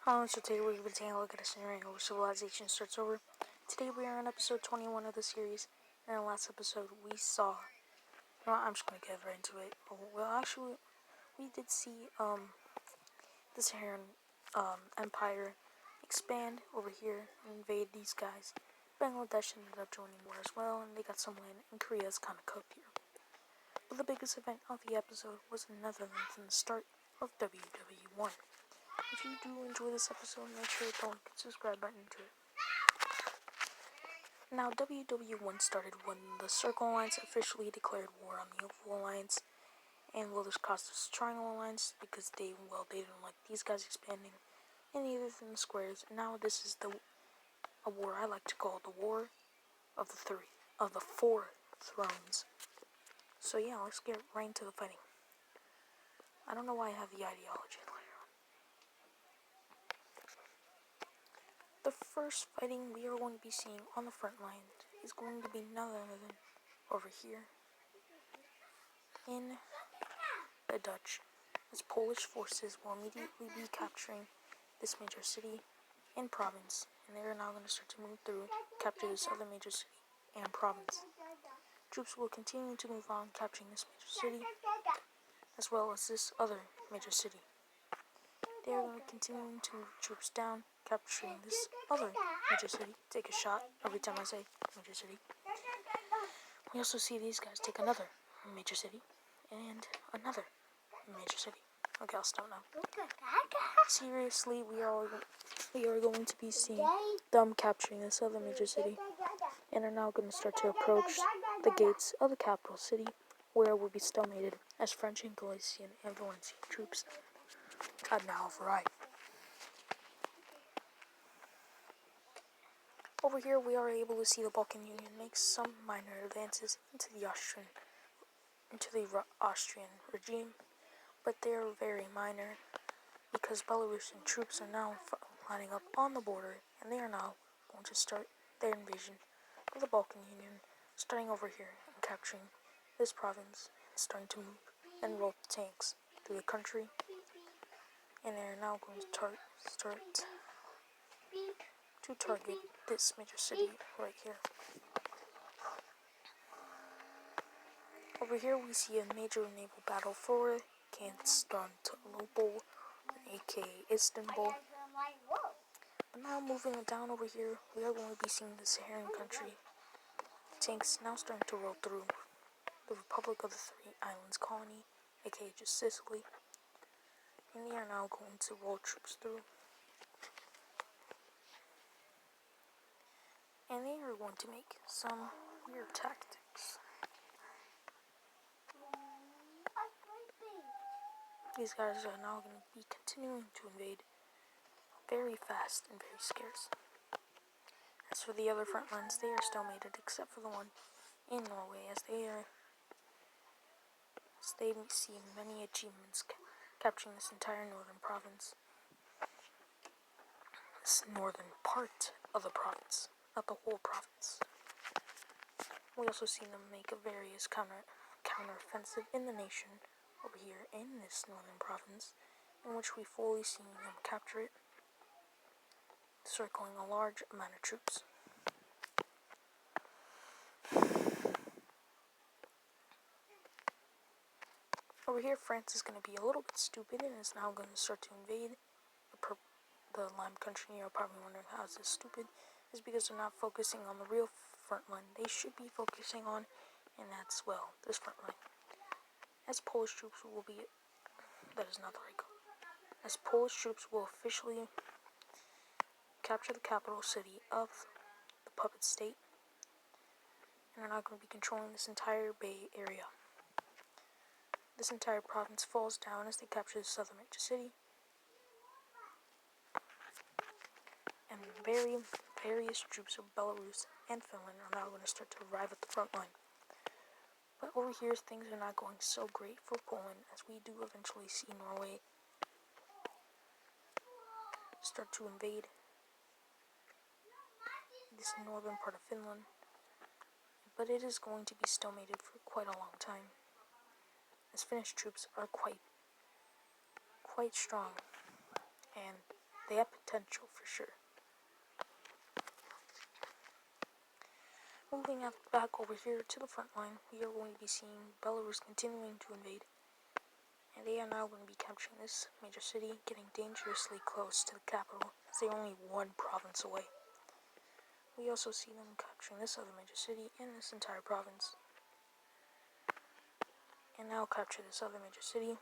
Hello, so today we're going to be taking a look at a scenario where civilization starts over. Today we are on episode 21 of the series. In our last episode we saw... No, I'm just going to get right into it. Well, actually, we did see the Saharan Empire expand over here and invade these guys. Bangladesh ended up joining war as well, and they got some land, and Korea's kind of cooked here. But the biggest event of the episode was the Netherlands and the start of WW1. If you do enjoy this episode, make sure to hit the subscribe button to it. Now, WW1 started when the Circle Alliance officially declared war on the Oval Alliance, and well, this caused us Triangle Alliance because they didn't like these guys expanding any other than the squares. And now this is a war I like to call the War of the Four Thrones. So yeah, let's get right into the fighting. I don't know why I have the ideology later on. The first fighting we are going to be seeing on the front line is going to be none other than over here in the Dutch, as Polish forces will immediately be capturing this major city and province, and they are now going to start to move through, capture this other major city and province. Troops will continue to move on, capturing this major city, as well as this other major city. They are going to continue to move troops down, capturing this other major city. Take a shot every time I say major city. We also see these guys take another major city and another major city. Okay, I'll stop now. Seriously, we are going to be seeing them capturing this other major city, and are now going to start to approach the gates of the capital city, where it will be stalemated as French and Galician and Valencian troops have now arrived. Over here, we are able to see the Balkan Union make some minor advances into the Austrian regime, but they are very minor because Belarusian troops are now lining up on the border, and they are now going to start their invasion of the Balkan Union, starting over here and capturing this province, and starting to move and roll tanks through the country, and they are now going to start to target this major city right here. Over here we see a major naval battle for Constantinople, aka Istanbul. But now moving down over here, we are going to be seeing the Saharan country. Tanks now starting to roll through the Republic of the Three Islands colony, aka just Sicily. And they are now going to roll troops through. And they are going to make some weird tactics. These guys are now going to be continuing to invade very fast and very scarce. As for the other front lines, they are stalemated except for the one in Norway, as they see many achievements capturing this entire northern province. This northern part of the province, not the whole province. We also see them make a various counter-offensive in the nation over here in this northern province, in which we fully see them capture it, circling a large amount of troops. Over here, France is going to be a little bit stupid and is now going to start to invade the Lime country. You're probably wondering how is this stupid. It's because they're not focusing on the real front line they should be focusing on, and that's, well, this front line. As Polish troops will be... That is not the right call. As Polish troops will officially capture the capital city of the puppet state, and are not going to be controlling this entire Bay Area. This entire province falls down as they capture the southern major city, and various troops of Belarus and Finland are now going to start to arrive at the front line. But over here, things are not going so great for Poland, as we do eventually see Norway start to invade this northern part of Finland, but it is going to be stalemated for quite a long time, as Finnish troops are quite strong, and they have potential for sure. Moving back over here to the front line, we are going to be seeing Belarus continuing to invade. And they are now going to be capturing this major city, getting dangerously close to the capital, as they are only one province away. We also see them capturing this other major city and this entire province. And now capture this other major city,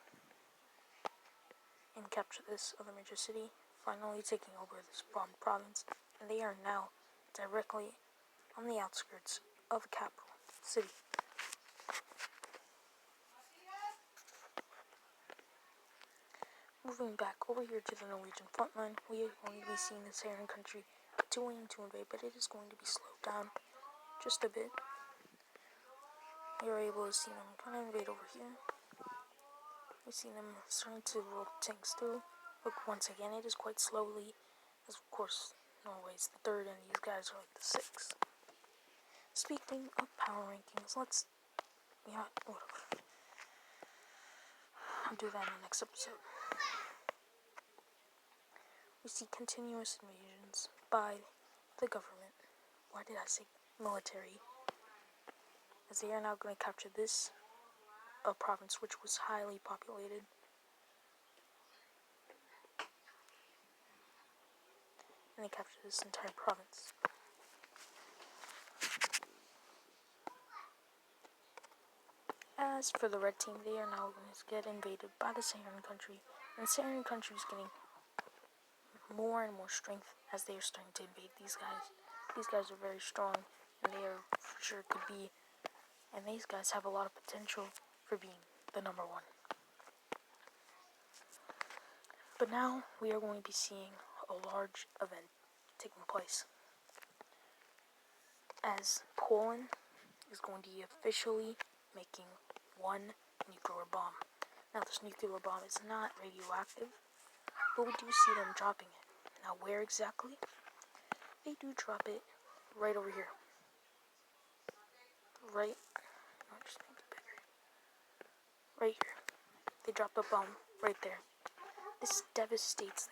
and capture this other major city, finally taking over this bombed province. And they are now directly on the outskirts of the capital city. Moving back over here to the Norwegian frontline, we are going to be seeing the Saharian country continuing to invade, but it is going to be slowed down just a bit. We are able to see them kind of invade over here. We see them starting to roll tanks through. Look, once again, it is quite slowly, as of course Norway is the third and these guys are like the sixth. Speaking of power rankings, whatever. I'll do that in the next episode. We see continuous invasions by the government. Why did I say military? As they are now going to capture this province, which was highly populated. And they capture this entire province. As for the red team, they are now going to get invaded by the Saharian country. And the Saharian country is getting more and more strength as they are starting to invade these guys. These guys are very strong, and they are for sure could be, and these guys have a lot of potential for being the number one. But now we are going to be seeing a large event taking place, as Poland is going to be officially making one nuclear bomb. Now this nuclear bomb is not radioactive, but we do see them dropping it. Now where exactly? They do drop it right over here. Just make it bigger. Right here. They drop the bomb right there. This devastates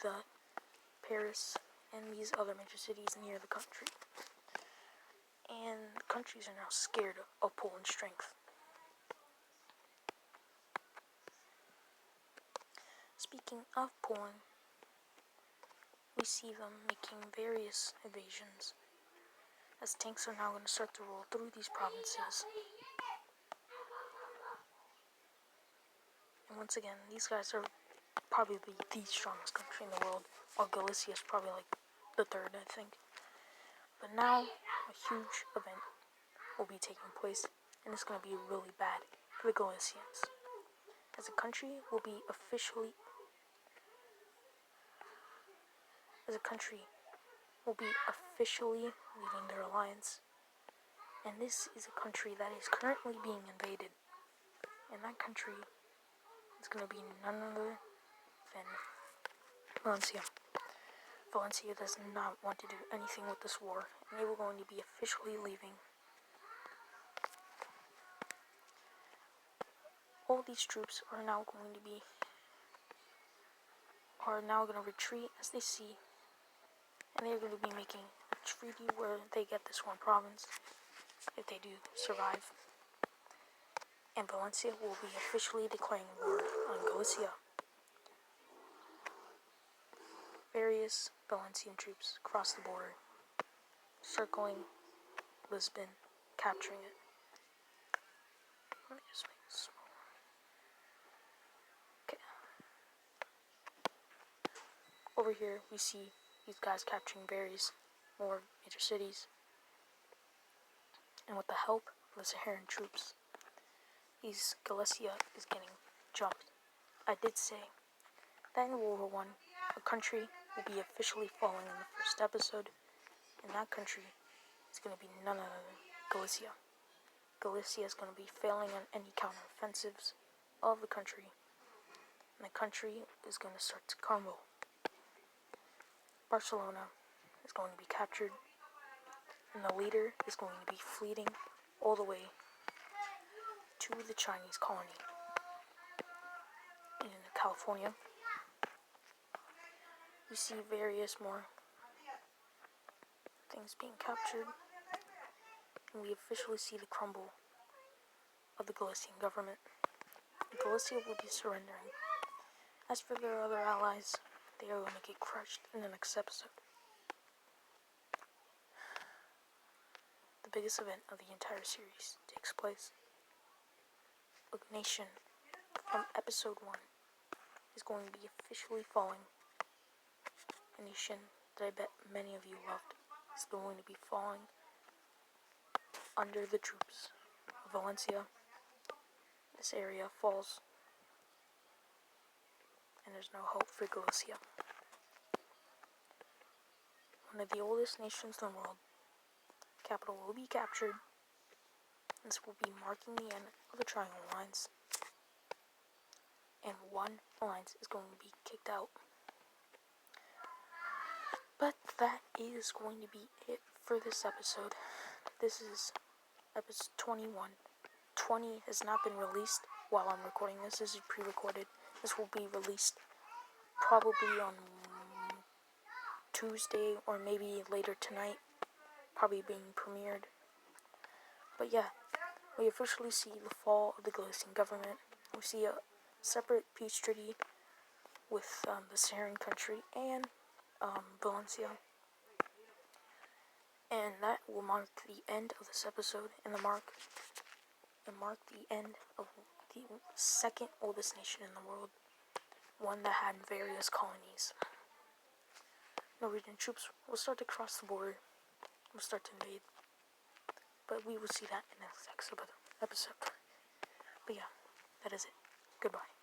the Paris and these other major cities near the country. And countries are now scared of Poland's strength. Speaking of Poland, we see them making various invasions, as tanks are now going to start to roll through these provinces. And once again, these guys are probably the strongest country in the world, while Galicia is probably like the third, I think. But now, a huge event will be taking place, and it's going to be really bad for the Galicians, as the country will be officially leaving their alliance. And this is a country that is currently being invaded, and that country is going to be none other than Valencia. Valencia does not want to do anything with this war, and they were going to be officially leaving. All these troops are now going to retreat as they see, and they're going to be making a treaty where they get this one province if they do survive. And Valencia will be officially declaring war on Galicia. Various Valencian troops cross the border, circling Lisbon, capturing it. Let me just make this smaller. Okay. Over here, we see these guys capturing various more major cities. And with the help of the Saharan troops, Galicia is getting jumped. I did say that in World War I, a country will be officially falling in the first episode, and that country is going to be none other than Galicia. Galicia is going to be failing on any counteroffensives of the country, and the country is going to start to crumble. Barcelona is going to be captured, and the leader is going to be fleeing all the way to the Chinese colony in California. we see various more things being captured, and we officially see the crumble of the Galician government. Galicia will be surrendering. As for their other allies, they are going to get crushed in the next episode. The biggest event of the entire series takes place. A nation from episode 1 is going to be officially falling. A nation that I bet many of you loved is going to be falling under the troops of Valencia. This area falls, and there's no hope for Galicia. One of the oldest nations in the world, capital will be captured. This will be marking the end of the Triangle Alliance, and one alliance is going to be kicked out. But that is going to be it for this episode. This is episode 21. 20 has not been released while I'm recording this. This is pre-recorded. This will be released probably on Tuesday or maybe later tonight. Probably being premiered. But yeah, we officially see the fall of the Galician government. We see a separate peace treaty with the Serran country and Valencia. And that will mark the end of this episode and mark the end of the second oldest nation in the world, one that had various colonies. Norwegian troops will start to cross the border, will start to invade, but we will see that in the next episode. But yeah, that is it. Goodbye.